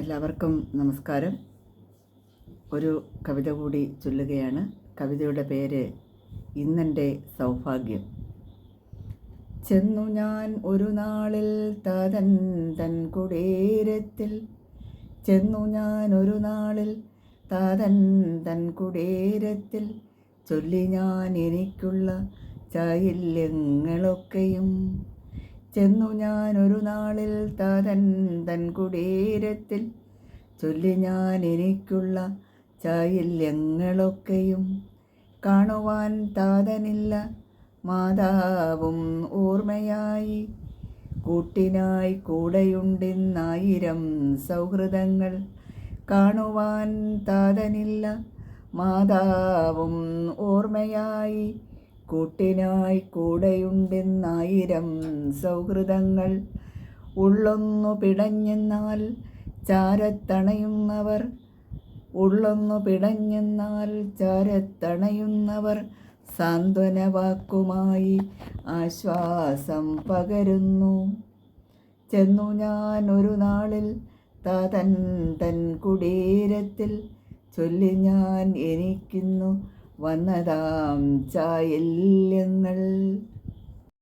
എല്ലാവർക്കും നമസ്കാരം. ഒരു കവിത കൂടി ചൊല്ലുകയാണ്. കവിതയുടെ പേര് ഇന്നെൻ്റെ സൗഭാഗ്യം. ചെന്നു ഞാൻ ഒരു നാളിൽ താതൻ തൻ കുടീരത്തിൽ, ചെന്നു ഞാൻ ഒരു നാളിൽ താതൻ തൻ കുടീരത്തിൽ, ചൊല്ലി ഞാൻ എനിക്കുള്ള ചായില്യങ്ങളൊക്കെയും. ചെന്നു ഞാൻ ഒരു നാളിൽ താതൻ തൻ കുടീരത്തിൽ, ചൊല്ലി ഞാൻ എനിക്കുള്ള ചായില്യങ്ങളൊക്കെയും. കാണുവാൻ താതനില്ല മാതാവും ഓർമ്മയായി, കൂട്ടിനായി കൂടെയുണ്ടിന്നായിരം സൗഹൃദങ്ങൾ. കാണുവാൻ താതനില്ല മാതാവും ഓർമ്മയായി, കൂട്ടിനായി കൂടെയുണ്ടെന്നായിരം സൗഹൃദങ്ങൾ. ഉള്ളൊന്നു പിടഞ്ഞെന്നാൽ ചാരത്തണയുന്നവർ, ഉള്ളൊന്നു പിടഞ്ഞെന്നാൽ ചാരത്തണയുന്നവർ, സാന്ത്വനവാക്കുമായി ആശ്വാസം പകരുന്നു. ചെന്നു ഞാൻ ഒരു നാളിൽ താതൻ തൻ കുടീരത്തിൽ, ചൊല്ലി ഞാൻ എനിക്കിന്നു വന്നതാം ചായില്യങ്ങൾ.